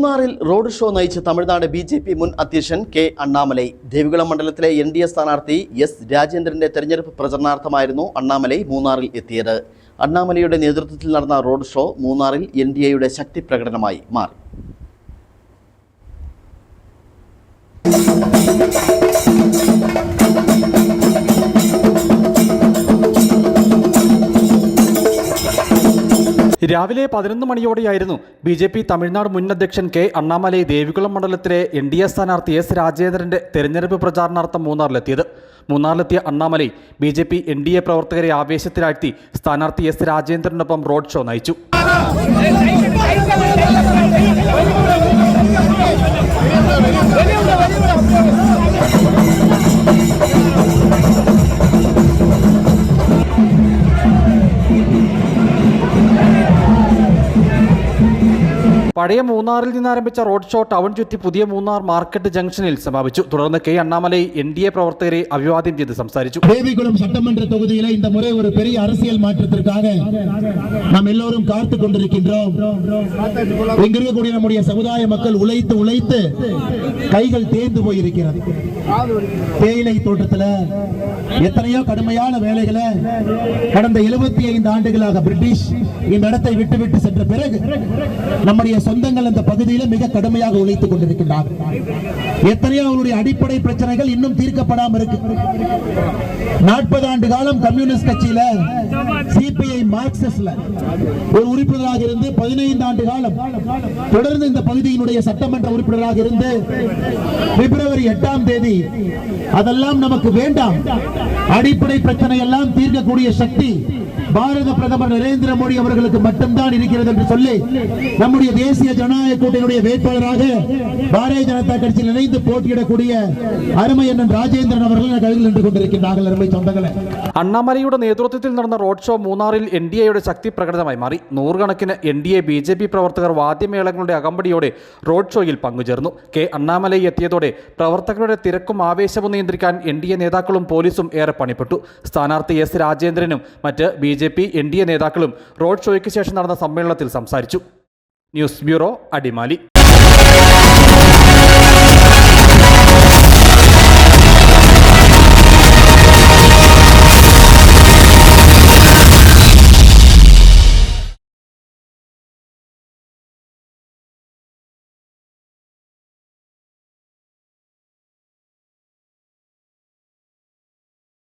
മൂന്നാറിൽ road show നയിച്ച Tamil Nadu BJP മുൻ അധ്യക്ഷൻ കെ അണ്ണാമലൈ. ദേവികുളം മണ്ഡലത്തിലെ എൻഡിഎ സ്ഥാനാർത്ഥി എസ് രാജേന്ദ്രന്റെ തെരഞ്ഞെടുപ്പ് പ്രചരണാർത്ഥമായിരുന്നു അണ്ണാമലൈ മൂന്നാറിൽ എത്തിയത്. അണ്ണാമലയുടെ നേതൃത്വത്തിൽ നടന്ന റോഡ് ഷോ മൂന്നാറിൽ എൻഡിഎയുടെ ശക്തി പ്രകടനമായി മാറി. രാവിലെ 11 മണിയോടെയായിരുന്നു ബിജെപി തമിഴ്നാട് മുൻ അധ്യക്ഷൻ കെ അണ്ണാമലൈ ദേവികുളം മണ്ഡലത്തിലെ എൻഡിഎ സ്ഥാനാർത്ഥി എസ് രാജേന്ദ്രന്റെ തെരഞ്ഞെടുപ്പ് പ്രചാരണാർത്ഥം മൂന്നാറിലെത്തിയത്. മൂന്നാറിലെത്തിയ അണ്ണാമലൈ ബിജെപി എൻഡിഎ പ്രവർത്തകരെ ആവേശത്തിലാഴ്ത്തി സ്ഥാനാർത്ഥി എസ് രാജേന്ദ്രനൊപ്പം റോഡ് ഷോ നയിച്ചു. പഴയ മൂന്നാറിൽ നിന്നാരംഭിച്ച റോഡ് ഷോ ടൗൺ ചുറ്റി പുതിയ മൂന്നാർ മാർക്കറ്റ് ജംഗ്ഷനിൽ സമാപിച്ചു. തുടർന്ന് കെ അണ്ണാമലൈ എൻഡിഎ പ്രവർത്തകരെ അഭിവാദ്യം ചെയ്ത് സംസാരിച്ചു. தேவிகுளம் சட்டமன்ற தொகுதியில இந்த முறை ஒரு பெரிய அரசியல் மாற்றத்திற்காக நாம் எல்லோரும் காத்து கொண்டிருக்கின்றோம். இங்க இருக்கக்கூடிய நம்முடைய சமுதாய மக்கள் உழைத்து கைகள் தேர்ந்து போயிருக்கிறது. தேயிலை தோட்டத்துல எத்தனையோ கடுமையான வேலைகளை கடந்த 75 ஆண்டுகளாக பிரிட்டிஷ் இந்த இடத்தை விட்டு சென்ற பிறகு நம்முடைய சொந்தங்கள் அந்த பகுதியில் மிக கடுமையாக உழைத்துக் கொண்டிருக்கின்றார்கள். எத்தனையோ அவருடைய அடிப்படை பிரச்சனைகள் இன்னும் தீர்க்கப்படாமல் இருக்கு. 40 ஆண்டு காலம் கம்யூனிஸ்ட் கட்சியில சிபிஐ மார்க்சிஸ்ட்ல ஒரு உறுப்பினராக இருந்து 15 ஆண்டு காலம் தொடர்ந்து இந்த பகுதியினுடைய சட்டமன்ற உறுப்பினராக இருந்து பிப்ரவரி 8ஆம் தேதி அதெல்லாம் நமக்கு வேண்டாம், அடிப்படை பிரச்சனை எல்லாம் தீர்க்கக்கூடிய சக்தி பாரத பிரதமர் நரேந்திர மோடி அவர்களுக்கு மட்டும்தான் இருக்கிறது என்று சொல்லி நம்முடைய தேசிய ஜனநாயக கூட்டணியுடைய வேட்பாளராக பாரதிய ஜனதா கட்சியில் இணைந்து போட்டியிடக்கூடிய அருமை அண்ணன் ராஜேந்திரன் அவர்கள் கையில் நின்று கொண்டிருக்கிறார்கள். அருமை சொந்தங்களே, അണ്ണാമലയുടെ നേതൃത്വത്തിൽ നടന്ന റോഡ് ഷോ മൂന്നാറിൽ എൻഡിഎയുടെ ശക്തി പ്രകടനമായി മാറി. നൂറുകണക്കിന് എൻഡിഎ ബിജെപി പ്രവർത്തകർ വാദ്യമേളങ്ങളുടെ അകമ്പടിയോടെ റോഡ് ഷോയിൽ പങ്കുചേർന്നു. കെ അണ്ണാമലൈ എത്തിയതോടെ പ്രവർത്തകരുടെ തിരക്കും ആവേശവും നിയന്ത്രിക്കാൻ എൻഡിഎ നേതാക്കളും പോലീസും ഏറെ പണിപ്പെട്ടു. സ്ഥാനാർത്ഥി എസ് രാജേന്ദ്രനും മറ്റ് ബിജെപി എൻഡിഎ നേതാക്കളും റോഡ് ഷോയ്ക്ക് ശേഷം നടന്ന സമ്മേളനത്തിൽ സംസാരിച്ചു. News bureau, Adimali.